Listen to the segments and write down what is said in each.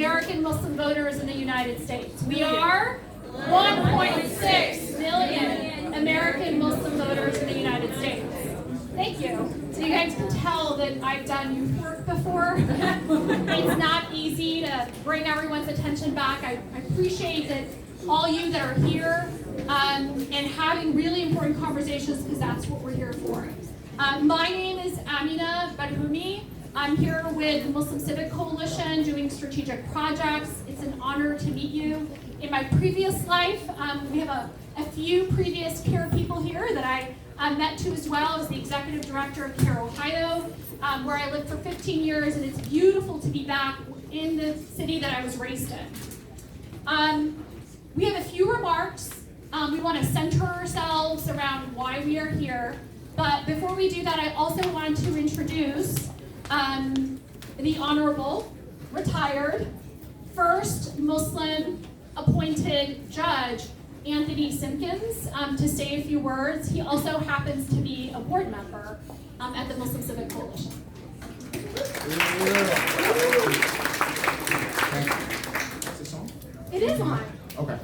American Muslim voters in the United States. We are 1.6 million American Muslim voters in the United States. Thank you. So you guys can tell that I've done youth work before. It's not easy to bring everyone's attention back. I appreciate that all you that are here and having really important conversations, because that's what we're here for. My name is Amina Barhoumi. I'm here with the Muslim Civic Coalition doing strategic projects. It's an honor to meet you. In my previous life, we have a few previous CARE people here that I met too as well as the executive director of CARE Ohio, where I lived for 15 years, and it's beautiful to be back in the city that I was raised in. We have a few remarks. We want to center ourselves around why we are here. But before we do that, I also want to introduce the Honorable, retired, first Muslim appointed judge, Anthony Simpkins, to say a few words. He also happens to be a board member at the Muslim Civic Coalition. Is this on? It is on. Okay.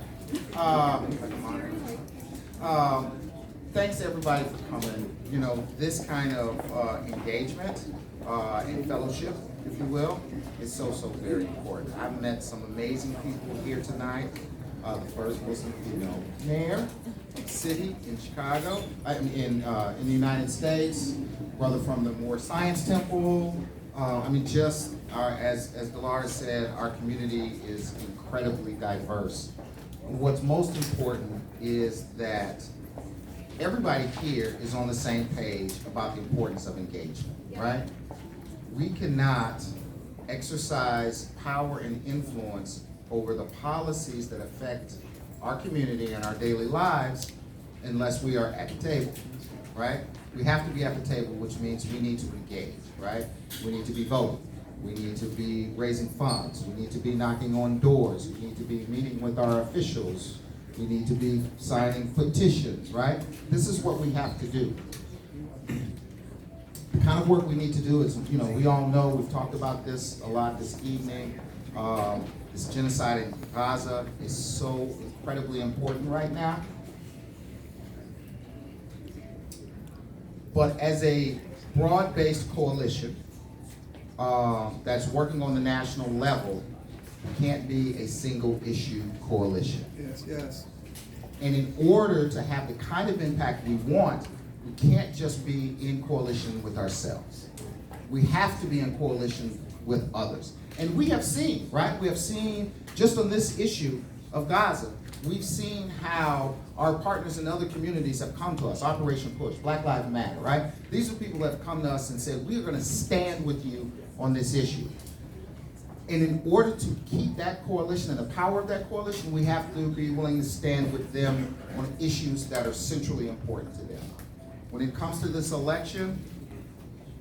Thanks everybody for coming. You know, this kind of engagement and fellowship, if you will, is so very important. I've met some amazing people here tonight. The first Muslim female mayor of the city in Chicago, in the United States, brother from the Moore Science Temple. As Dolores said, our community is incredibly diverse. What's most important is that everybody here is on the same page about the importance of engagement, right? We cannot exercise power and influence over the policies that affect our community and our daily lives unless we are at the table, right? We have to be at the table, which means we need to engage, right? We need to be voting. We need to be raising funds. We need to be knocking on doors. We need to be meeting with our officials. We need to be signing petitions, right? This is what we have to do. The kind of work we need to do is, we all know, we've talked about this a lot this evening. This genocide in Gaza is so incredibly important right now. But as a broad-based coalition that's working on the national level, it can't be a single issue coalition. Yes. And in order to have the kind of impact we want, we can't just be in coalition with ourselves. We have to be in coalition with others. And we have seen, right? We have seen, just on this issue of Gaza, we've seen how our partners in other communities have come to us. Operation Push, Black Lives Matter, right? These are people that have come to us and said, we are going to stand with you on this issue. And in order to keep that coalition and the power of that coalition, we have to be willing to stand with them on issues that are centrally important to them. When it comes to this election,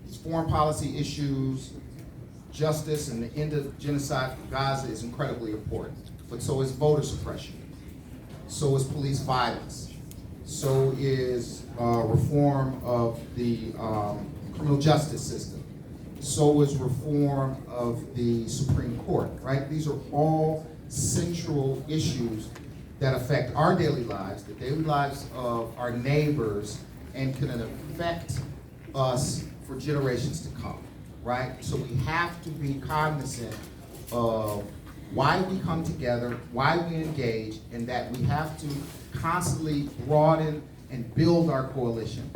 it's foreign policy issues, justice, and the end of genocide in Gaza is incredibly important. But so is voter suppression. So is police violence. So is reform of the criminal justice system. So is reform of the Supreme Court, right? These are all central issues that affect our daily lives, the daily lives of our neighbors, and can affect us for generations to come, right? So we have to be cognizant of why we come together, why we engage, and that we have to constantly broaden and build our coalition.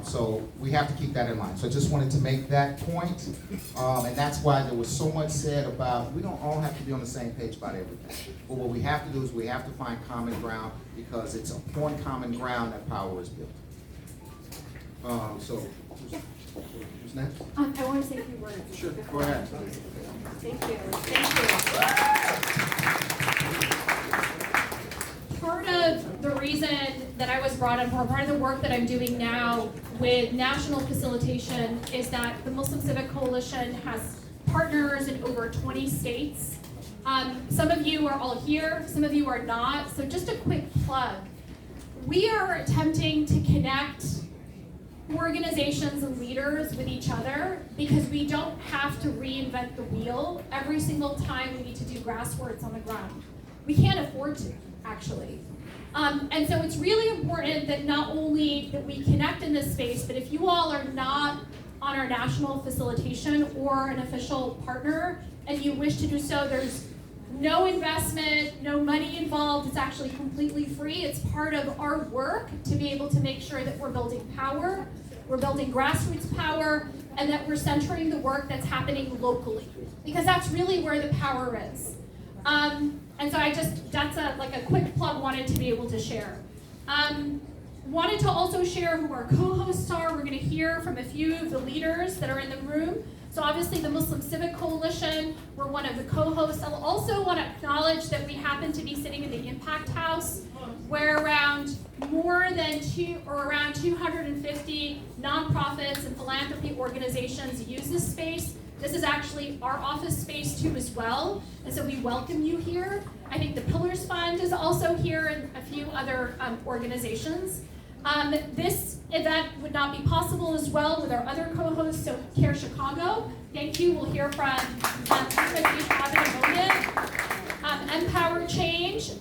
So we have to keep that in mind. So I just wanted to make that point. And that's why there was so much said about, we don't all have to be on the same page about everything. But what we have to do is we have to find common ground, because it's upon common ground that power is built. Who's next? I want to say a few words. Sure, go ahead. Thank you. Part of the reason that I was brought on board, part of the work that I'm doing now with national facilitation, is that the Muslim Civic Coalition has partners in over 20 states. Some of you are all here, some of you are not. So just a quick plug. We are attempting to connect organizations and leaders with each other, because we don't have to reinvent the wheel every single time we need to do grassroots on the ground. We can't afford to, actually. And so it's really important that not only that we connect in this space, but if you all are not on our national facilitation or an official partner, and you wish to do so, there's no investment, no money involved. It's actually completely free. It's part of our work to be able to make sure that we're building power, we're building grassroots power, and that we're centering the work that's happening locally, because that's really where the power is. And so that's a quick plug wanted to be able to share. Wanted to also share who our co-hosts are. We're going to hear from a few of the leaders that are in the room. So obviously the Muslim Civic Coalition, we're one of the co-hosts. I'll also want to acknowledge that we happen to be sitting in the Impact House, where around 250 nonprofits and philanthropy organizations use this space. This is actually our office space too as well, and so we welcome you here. I think the Pillars Fund is also here, and a few other organizations. This event would not be possible as well with our other co-hosts, so Care Chicago, thank you. We'll hear from Empower Change.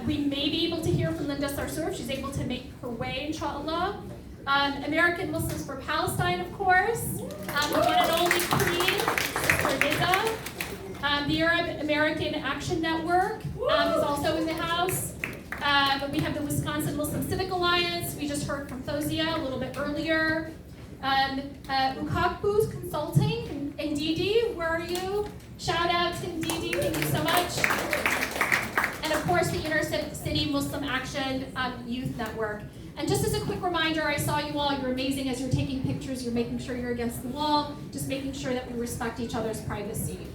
We may be able to hear from Linda Sarsour. She's able to make her way, inshallah. American Muslims for Palestine, of course. The one and only Queen, Sister Nida. The Arab American Action Network is also in the house. We have the Wisconsin Muslim Civic Alliance. We just heard from Fozia a little bit earlier. Ukakbu's Consulting, and Ndidi, where are you? Shout out to Ndidi, thank you so much. And of course, the Inner City Muslim Action Youth Network. And just as a quick reminder, I saw you all, you're amazing as you're taking pictures, you're making sure you're against the wall, just making sure that we respect each other's privacy.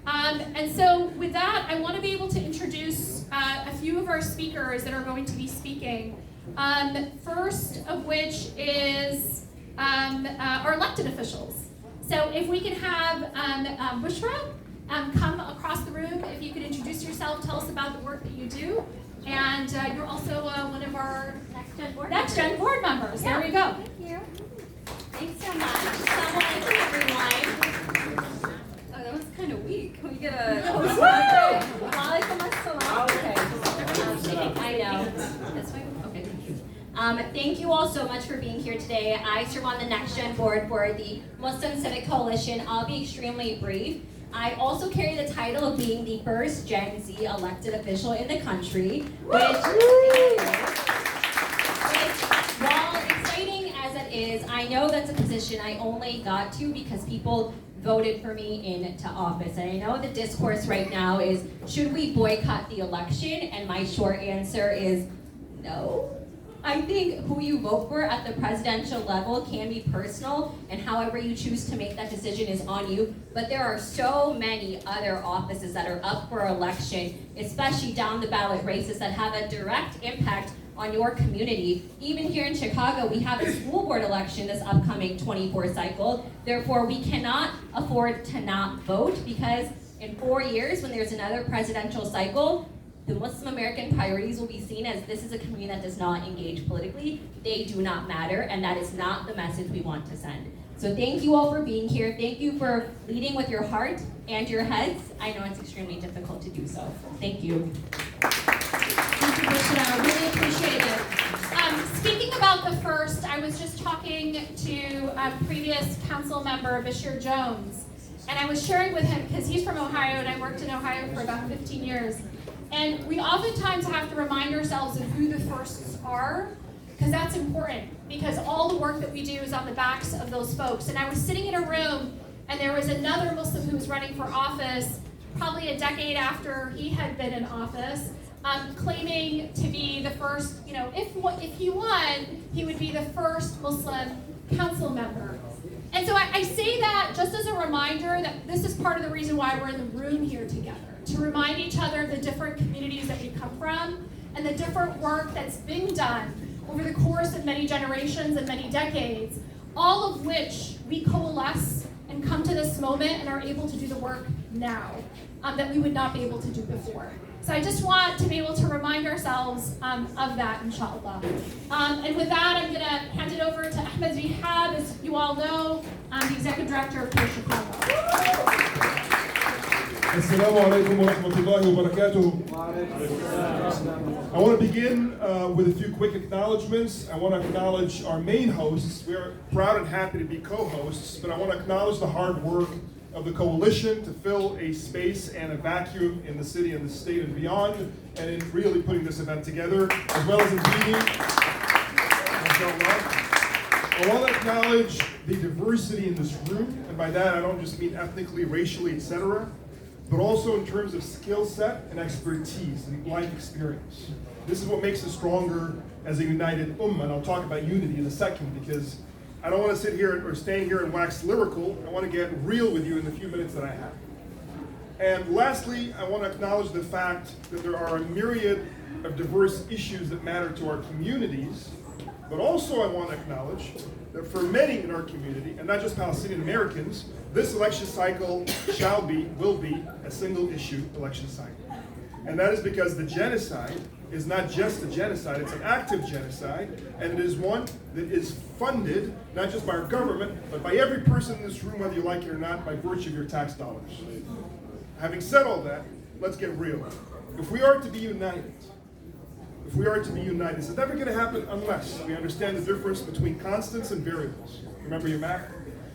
And so with that, I want to be able to introduce a few of our speakers that are going to be speaking. First of which is our elected officials. So if we can have Bushra come across the room, if you could introduce yourself, tell us about the work that you do. And you're also one of our Next Gen board members. Yeah. There we go. Thank you. Thanks so much. Assalamu alaikum, everyone. Oh, that was kind of weak. Can we get a... Walaikum assalam. Okay. I know. This way? Okay, thank you. Thank you all so much for being here today. I serve on the Next Gen board for the Muslim Civic Coalition. I'll be extremely brief. I also carry the title of being the first Gen Z elected official in the country, which while exciting as it is, I know that's a position I only got to because people voted for me into office. And I know the discourse right now is, should we boycott the election? And my short answer is no. I think who you vote for at the presidential level can be personal, and however you choose to make that decision is on you. But there are so many other offices that are up for election, especially down the ballot races that have a direct impact on your community. Even here in Chicago, we have a school board election this upcoming 24 cycle. Therefore, we cannot afford to not vote, because in 4 years, when there's another presidential cycle, the Muslim American priorities will be seen as this is a community that does not engage politically. They do not matter, and that is not the message we want to send. So thank you all for being here. Thank you for leading with your heart and your heads. I know it's extremely difficult to do so. Thank you. Thank you, Bushra. I really appreciate it. Speaking about the first, I was just talking to a previous council member, Bashir Jones, and I was sharing with him, because he's from Ohio, and I worked in Ohio for about 15 years. And we oftentimes have to remind ourselves of who the firsts are, because that's important, because all the work that we do is on the backs of those folks. And I was sitting in a room, and there was another Muslim who was running for office, probably a decade after he had been in office, claiming to be the first, if he won, he would be the first Muslim council member. And so I say that just as a reminder that this is part of the reason why we're in the room here together, to remind each other the different communities that we come from and the different work that's been done over the course of many generations and many decades, all of which we coalesce and come to this moment and are able to do the work now that we would not be able to do before. So I just want to be able to remind ourselves of that, inshallah. And with that, I'm going to hand it over to Ahmed Zihab, as you all know, the Executive Director of Pure Chicago. Assalamu alaikum wa rahmatullahi wa barakatuh. I want to begin with a few quick acknowledgments. I want to acknowledge our main hosts. We are proud and happy to be co-hosts, but I want to acknowledge the hard work of the coalition to fill a space and a vacuum in the city and the state and beyond, and in really putting this event together, as well as in leading. I want to acknowledge the diversity in this room, and by that I don't just mean ethnically, racially, etc., but also in terms of skill set and expertise and life experience. This is what makes us stronger as a united ummah, and I'll talk about unity in a second, because I don't want to sit here or stand here and wax lyrical. I want to get real with you in the few minutes that I have. And lastly, I want to acknowledge the fact that there are a myriad of diverse issues that matter to our communities, but also I want to acknowledge that for many in our community, and not just Palestinian Americans, this election cycle will be a single issue election cycle. And that is because the genocide is not just a genocide, it's an active genocide, and it is one that is funded, not just by our government, but by every person in this room, whether you like it or not, by virtue of your tax dollars. Having said all that, let's get real. If we are to be united, this is never going to happen unless we understand the difference between constants and variables. Remember your math?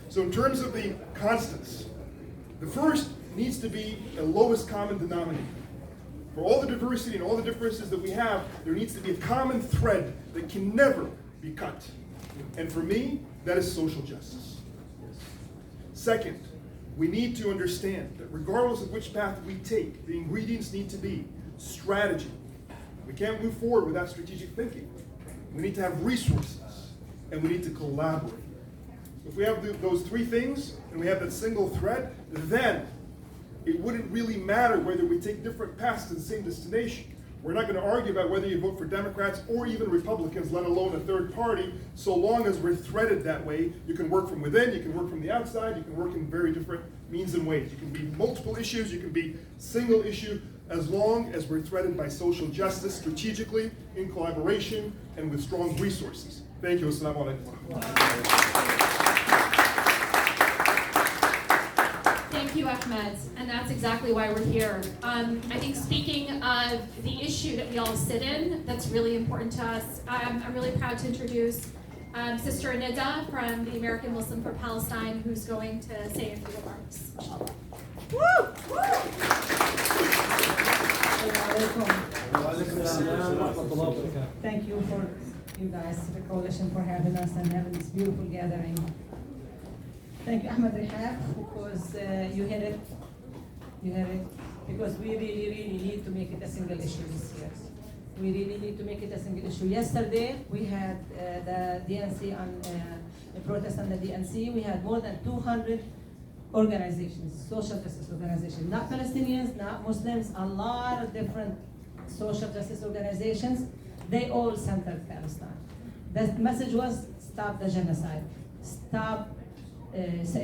So in terms of the constants, the first needs to be a lowest common denominator. For all the diversity and all the differences that we have, there needs to be a common thread that can never be cut. And for me, that is social justice. Second, we need to understand that regardless of which path we take, the ingredients need to be strategy. We can't move forward without strategic thinking. We need to have resources, and we need to collaborate. If we have those three things, and we have that single thread, then it wouldn't really matter whether we take different paths to the same destination. We're not going to argue about whether you vote for Democrats or even Republicans, let alone a third party, so long as we're threaded that way. You can work from within, you can work from the outside, you can work in very different means and ways. You can be multiple issues, you can be single issue, as long as we're threaded by social justice strategically, in collaboration, and with strong resources. Thank you. Assalamu alaikum. Thank you, Ahmed, and that's exactly why we're here. I think speaking of the issue that we all sit in, that's really important to us. I'm really proud to introduce Sister Anida from the American Muslim for Palestine, who's going to say a few remarks. Woo! Thank you for you guys, the coalition, for having us and having this beautiful gathering. Thank you, Ahmed Rihab, because you hit it. Because we really need to make it a single issue this year. We really need to make it a single issue. Yesterday, we had the DNC on the protest on the DNC. We had more than 200 organizations, social justice organizations, not Palestinians, not Muslims, a lot of different social justice organizations. They all centered Palestine. The message was stop the genocide, stop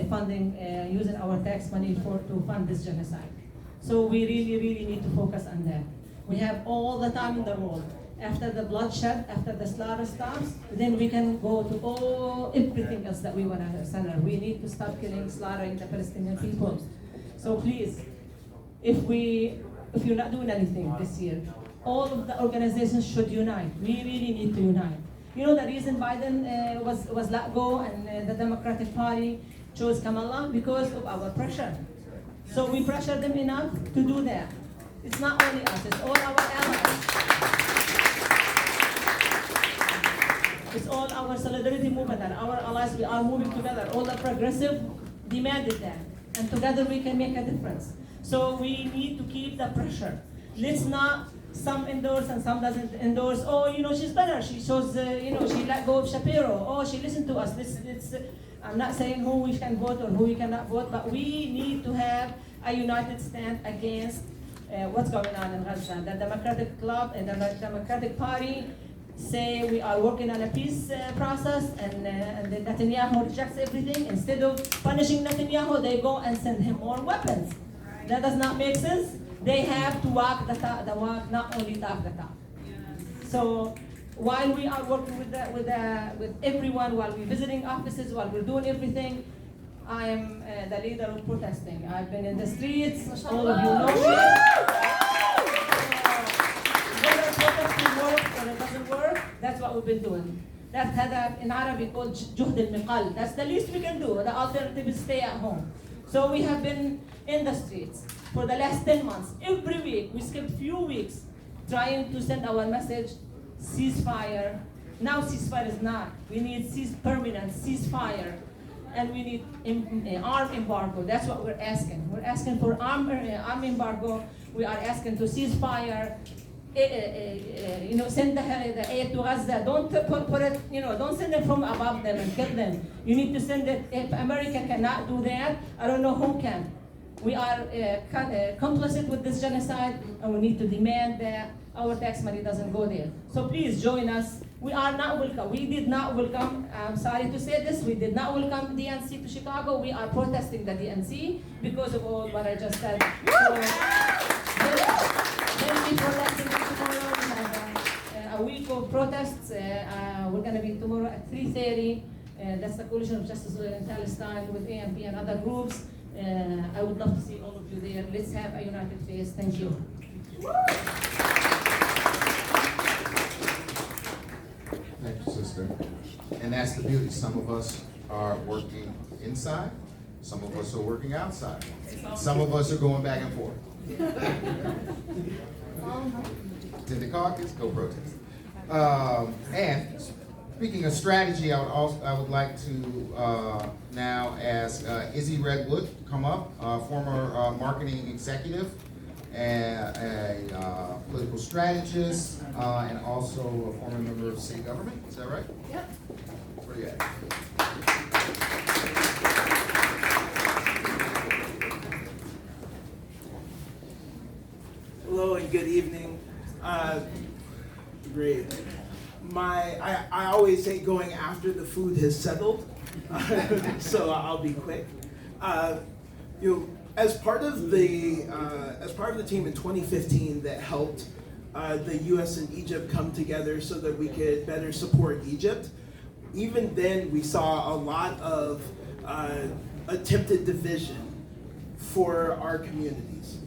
funding, using our tax money to fund this genocide. So we really need to focus on that. We have all the time in the world. After the bloodshed, after the slaughter stops, then we can go to everything else that we want to center. We need to stop killing, slaughtering the Palestinian people. So please, if you're not doing anything this year, all of the organizations should unite. We really need to unite. You know the reason Biden was let go and the Democratic Party chose Kamala? Because of our pressure. So we pressure them enough to do that. It's not only us, it's all our allies. It's all our solidarity movement and our allies. We are moving together. All the progressive demanded that. And together we can make a difference. So we need to keep the pressure. Let's not, some endorse and some doesn't endorse. Oh, she's better. She shows, she let go of Shapiro. Oh, she listened to us. I'm not saying who we can vote or who we cannot vote, but we need to have a united stand against what's going on in Gaza. The Democratic Club and the Democratic Party say we are working on a peace process, and Netanyahu rejects everything. Instead of punishing Netanyahu, they go and send him more weapons. That does not make sense. They have to walk the walk, not only talk the talk. So while we are working with everyone, while we're visiting offices, while we're doing everything, I am the leader of protesting. I've been in the streets. All of you know me. Whether protesting works or it doesn't work, that's what we've been doing. That's in Arabic called جهد المقال. That's the least we can do. The alternative is stay at home. So we have been in the streets for the last 10 months. Every week, we skipped few weeks trying to send our message, ceasefire. Now ceasefire is not. We need permanent ceasefire. And we need arm embargo. That's what we're asking. We're asking for arm embargo. We are asking to ceasefire. Send the aid to Gaza. Don't put it, don't send it from above them and kill them. You need to send it. If America cannot do that, I don't know who can. We are complicit with this genocide, and we need to demand that our tax money doesn't go there. So please join us. We are not welcome. We did not welcome, I'm sorry to say this, we did not welcome DNC to Chicago. We are protesting the DNC because of all what I just said. So, thank you for listening tomorrow. We have a week of protests. We're going to be tomorrow at 3:30. That's the Coalition of Justice in Palestine with AMP and other groups. I would love to see all of you there. Let's have a united face. Thank you. Thank you, sister. And that's the beauty. Some of us are working inside. Some of us are working outside. Some of us are going back and forth. Attend the caucus, go protest. And speaking of strategy, I would like to now ask Izzy Redwood to come up, former marketing executive, and a political strategist, and also a former member of city government. Is that right? Yep. Where you at? Hello and good evening. Great. I always say going after the food has settled, so I'll be quick. As part of the team in 2015 that helped the U.S. and Egypt come together so that we could better support Egypt, even then we saw a lot of attempted division for our communities.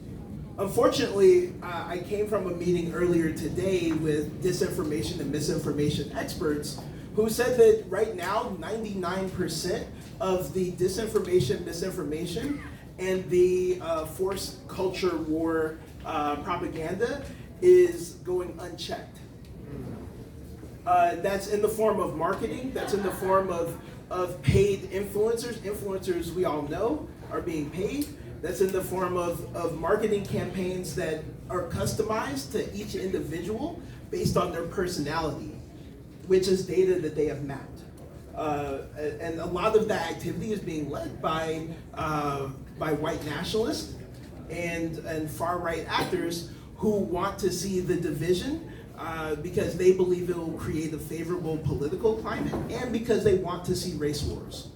Unfortunately, I came from a meeting earlier today with disinformation and misinformation experts who said that right now 99% of the disinformation, misinformation, and the forced culture war propaganda is going unchecked. That's in the form of marketing, that's in the form of paid influencers. Influencers, we all know, are being paid. That's in the form of marketing campaigns that are customized to each individual based on their personality, which is data that they have mapped. And a lot of that activity is being led by white nationalists and far-right actors who want to see the division because they believe it will create a favorable political climate and because they want to see race wars.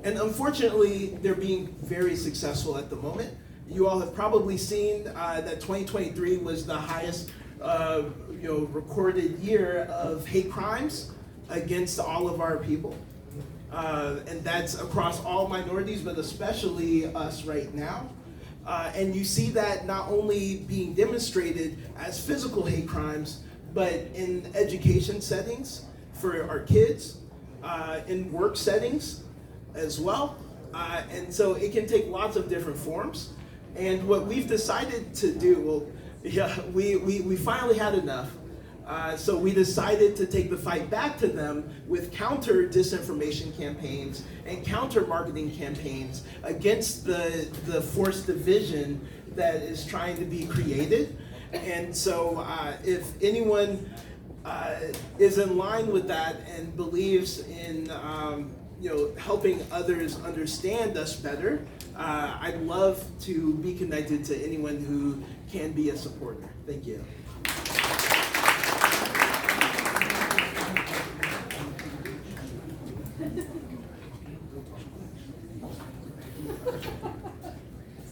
And unfortunately, they're being very successful at the moment. You all have probably seen that 2023 was the highest recorded year of hate crimes against all of our people. And that's across all minorities, but especially us right now. And you see that not only being demonstrated as physical hate crimes, but in education settings for our kids, in work settings as well. And so it can take lots of different forms. And what we've decided to do, we finally had enough. So we decided to take the fight back to them with counter disinformation campaigns and counter marketing campaigns against the forced division that is trying to be created. And so if anyone is in line with that and believes in helping others understand us better, I'd love to be connected to anyone who can be a supporter. Thank you.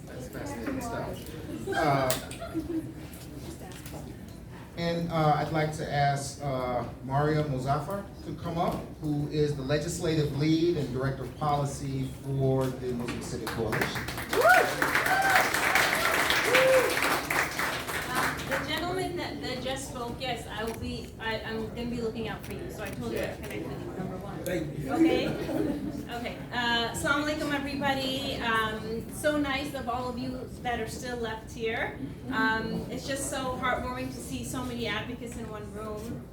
That's fascinating stuff. And I'd like to ask Maria Muzaffar to come up, who is the legislative lead and director of policy for the Muslim Civic Coalition. The gentleman that just spoke, yes, I'm gonna be looking out for you, so I told you to connect with you, number one. Thank you. Okay? Okay, assalamu alaikum everybody. So nice of all of you that are still left here. It's just so heartwarming to see so many advocates in one room.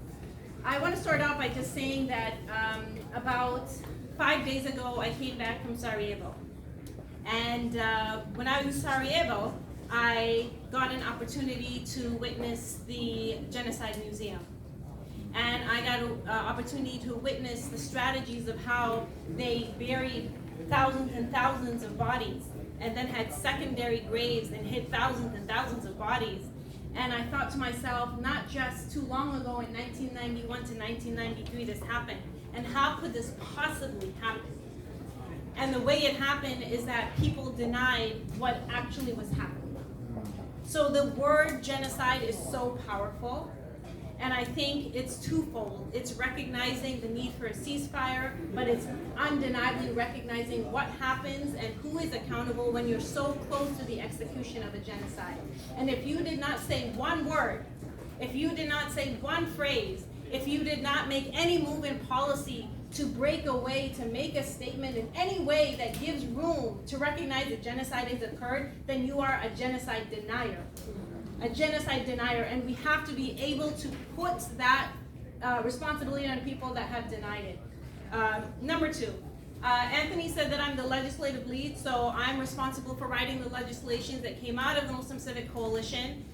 I want to start out by just saying that about 5 days ago, I came back from Sarajevo. And when I was in Sarajevo, I got an opportunity to witness the Genocide Museum. And I got an opportunity to witness the strategies of how they buried thousands and thousands of bodies and then had secondary graves and hid thousands and thousands of bodies. And I thought to myself, not just too long ago in 1991 to 1993 this happened, and how could this possibly happen? And the way it happened is that people denied what actually was happening. So the word genocide is so powerful, and I think it's twofold. It's recognizing the need for a ceasefire, but it's undeniably recognizing what happens and who is accountable when you're so close to the execution of a genocide. And if you did not say one word, if you did not say one phrase, if you did not make any move in policy to break away, to make a statement in any way that gives room to recognize that genocide has occurred, then you are a genocide denier. A genocide denier, and we have to be able to put that responsibility on people that have denied it. Number two, Anthony said that I'm the legislative lead, so I'm responsible for writing the legislations that came out of the Muslim Civic Coalition.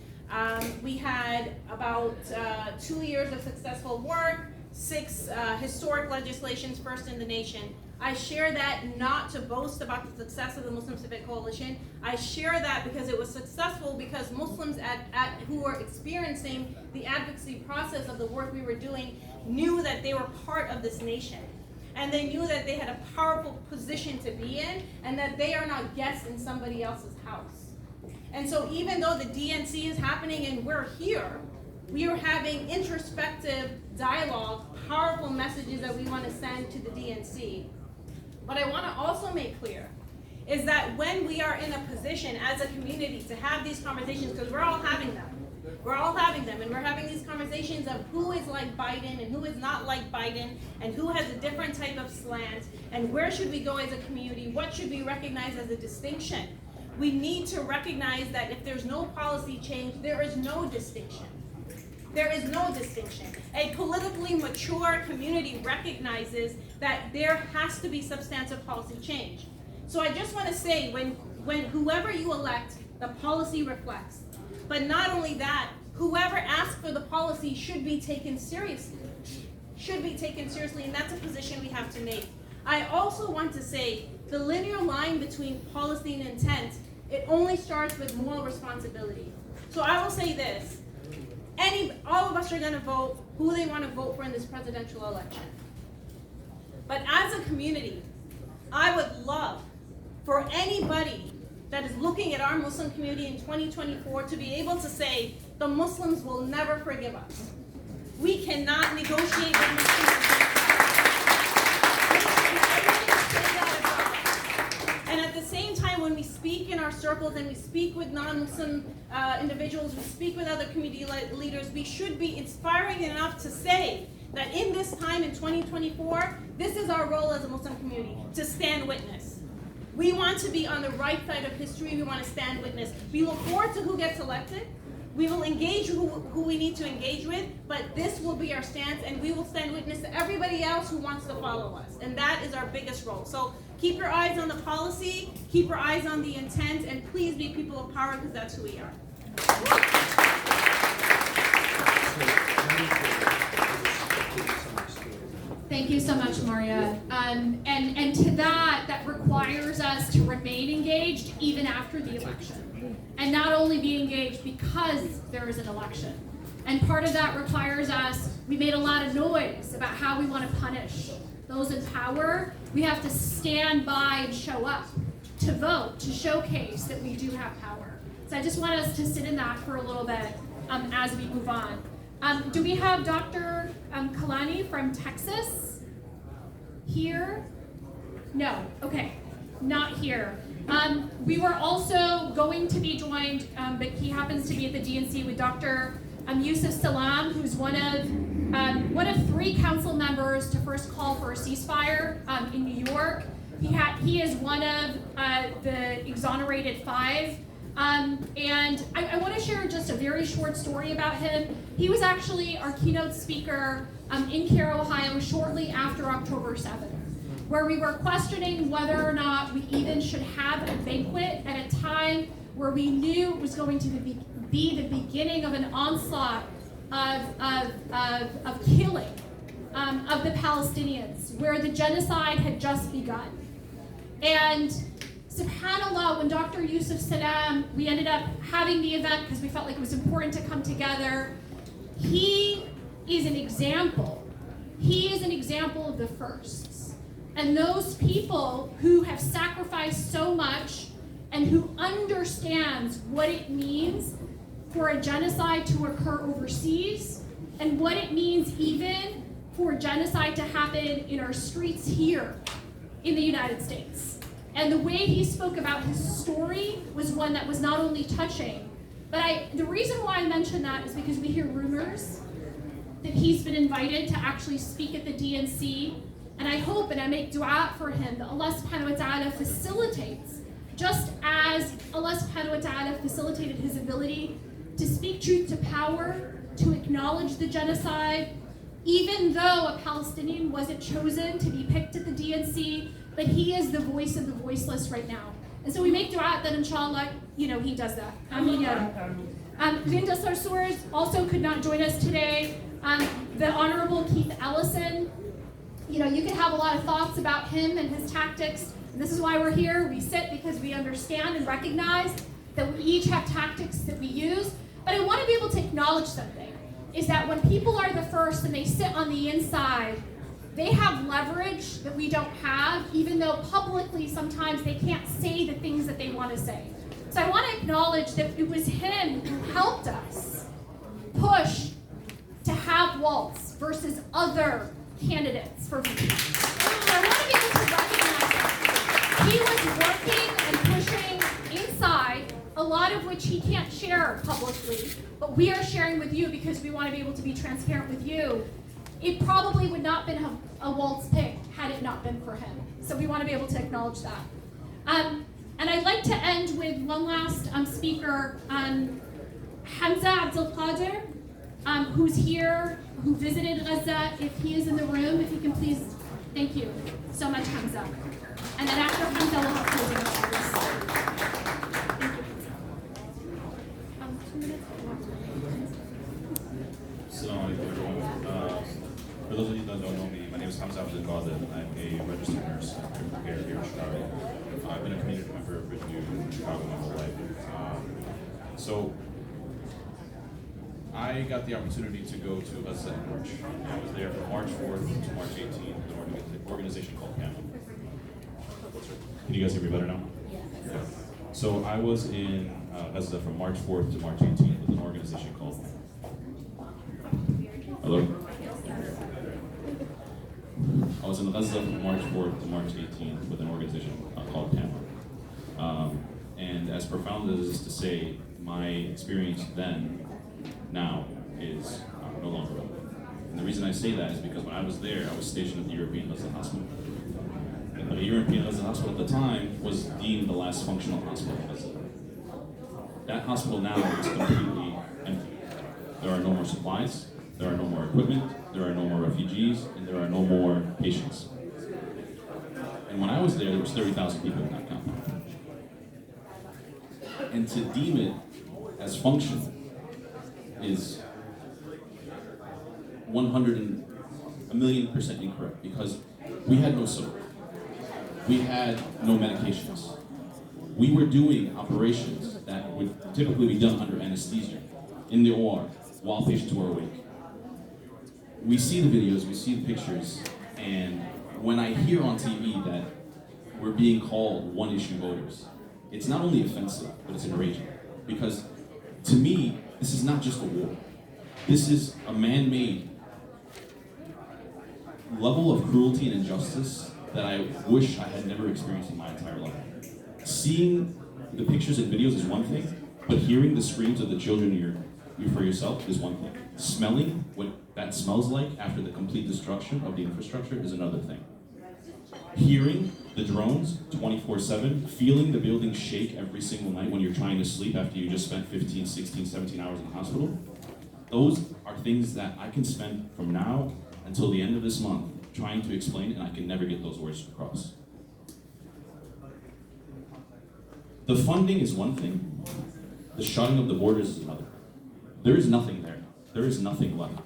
We had about 2 years of successful work, 6 historic legislations, first in the nation. I share that not to boast about the success of the Muslim Civic Coalition. I share that because it was successful because Muslims who were experiencing the advocacy process of the work we were doing knew that they were part of this nation. And they knew that they had a powerful position to be in and that they are not guests in somebody else's house. And so even though the DNC is happening and we're here, we are having introspective dialogue, powerful messages that we want to send to the DNC. What I want to also make clear is that when we are in a position as a community to have these conversations, because we're all having them, and we're having these conversations of who is like Biden and who is not like Biden, and who has a different type of slant, and where should we go as a community, what should be recognized as a distinction. We need to recognize that if there's no policy change, there is no distinction. There is no distinction. A politically mature community recognizes that there has to be substantive policy change. So I just want to say, when whoever you elect, the policy reflects. But not only that, whoever asks for the policy should be taken seriously. Should be taken seriously, and that's a position we have to make. I also want to say, the linear line between policy and intent, it only starts with moral responsibility. So I will say this. All of us are going to vote who they want to vote for in this presidential election. But as a community, I would love for anybody that is looking at our Muslim community in 2024 to be able to say, the Muslims will never forgive us. We cannot negotiate with Muslims. And at the same time, when we speak in our circles and we speak with non-Muslim individuals, we speak with other community leaders, we should be inspiring enough to say that in this time in 2024, this is our role as a Muslim community, to stand witness. We want to be on the right side of history. We want to stand witness. We look forward to who gets elected. We will engage who we need to engage with, but this will be our stance, and we will stand witness to everybody else who wants to follow us. And that is our biggest role. So keep your eyes on the policy, keep your eyes on the intent, and please be people of power, because that's who we are. Thank you so much, Maria. And to that requires us to remain engaged even after the election. And not only be engaged because there is an election. And part of that requires us, we made a lot of noise about how we want to punish those in power. We have to stand by and show up. to vote, to showcase that we do have power. So I just want us to sit in that for a little bit as we move on. Do we have Dr. Kalani from Texas here? No, okay, not here. We were also going to be joined, but he happens to be at the DNC with Dr. Yusuf Salam, who's one of 3 council members to first call for a ceasefire in New York. He is one of the exonerated 5. And I want to share just a very short story about him. He was actually our keynote speaker in Cairo, Ohio, shortly after October 7th, where we were questioning whether or not we even should have a banquet at a time where we knew it was going to be the beginning of an onslaught of killing of the Palestinians, where the genocide had just begun. And subhanAllah, when Dr. Yusuf Salam, we ended up having the event because we felt like it was important to come together. He is an example. He is an example of the firsts. And those people who have sacrificed so much and who understands what it means for a genocide to occur overseas and what it means even for genocide to happen in our streets here in the United States. And the way he spoke about his story was one that was not only touching, but the reason why I mention that is because we hear rumors that he's been invited to actually speak at the DNC, and I hope and I make dua for him that Allah subhanahu wa ta'ala facilitates, just as Allah subhanahu wa ta'ala facilitated his ability to speak truth to power, to acknowledge the genocide, even though a Palestinian wasn't chosen to be picked at the DNC, but he is the voice of the voiceless right now. And so we make dua that inshallah, he does that. Ameen ya Rab. Linda Sarsour also could not join us today. The Honorable Keith Ellison, you can have a lot of thoughts about him and his tactics. And this is why we're here. We sit because we understand and recognize that we each have tactics that we use. But I want to be able to acknowledge something, is that when people are the first and they sit on the inside, they have leverage that we don't have, even though publicly sometimes they can't say the things that they want to say. So I want to acknowledge that it was him who helped us push to have Waltz versus other candidates for VP. So I want to be able to recognize that he was working and pushing inside, a lot of which he can't share publicly, but we are sharing with you because we want to be able to be transparent with you. It probably would not have been a Waltz pick had it not been for him. So we want to be able to acknowledge that. And I'd like to end with one last speaker, Hamza Abdel Qadir, who's here, who visited Gaza. If he is in the room, if you can please, thank you so much, Hamza. And then after Hamza, we'll have closing remarks. Thank you. 2 minutes. Assalamu alaikum, everyone. For those of you that don't know me, my name is Hamza Abdel Qadir. I'm a registered nurse here in Chicago. I've been a community member of in Chicago my whole life. So I got the opportunity to go to Gaza in March. I was there from March 4th to March 18th with an organization called Convene. Can you guys hear me better now? Yes. So I was in Gaza from March 4th to March 18th with an organization called Hello? I was in Gaza from March 4th to March 18th with an organization called Convene. And as profound as it is to say, my experience then, now, is no longer relevant. And the reason I say that is because when I was there, I was stationed at the European Gaza Hospital. And the European Gaza Hospital at the time was deemed the last functional hospital in Gaza. That hospital now is completely empty. There are no more supplies, there are no more equipment, there are no more refugees, and there are no more patients. And when I was there was 30,000 people in that compound. And to deem it as functional is 1,000,000% incorrect, because we had no soap. We had no medications. We were doing operations that would typically be done under anesthesia in the OR while patients were awake. We see the videos, we see the pictures, and when I hear on TV that we're being called one-issue voters. It's not only offensive, but it's enraging. Because to me, this is not just a war. This is a man-made level of cruelty and injustice that I wish I had never experienced in my entire life. Seeing the pictures and videos is one thing, but hearing the screams of the children you for yourself is one thing. Smelling what that smells like after the complete destruction of the infrastructure is another thing. Hearing the drones 24/7, feeling the building shake every single night when you're trying to sleep after you just spent 15, 16, 17 hours in the hospital, those are things that I can spend from now until the end of this month trying to explain, and I can never get those words across. The funding is one thing, the shutting of the borders is another. There is nothing there. There is nothing left.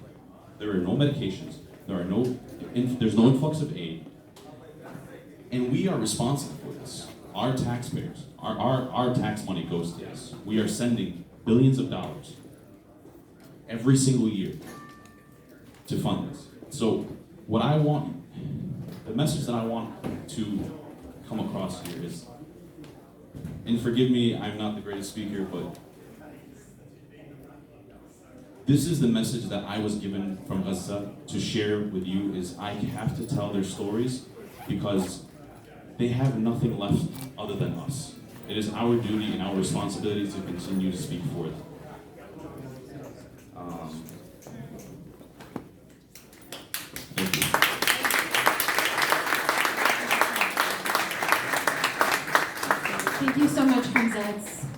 There are no medications. There's no influx of aid. And we are responsible for this. Our taxpayers, our tax money goes to this. We are sending billions of dollars every single year to fund this. So what I want, the message that I want to come across here is, and forgive me, I'm not the greatest speaker, but this is the message that I was given from Gaza to share with you, is I have to tell their stories because they have nothing left other than us. It is our duty and our responsibility to continue to speak for them. Thank you. Thank you so much, Hamzat.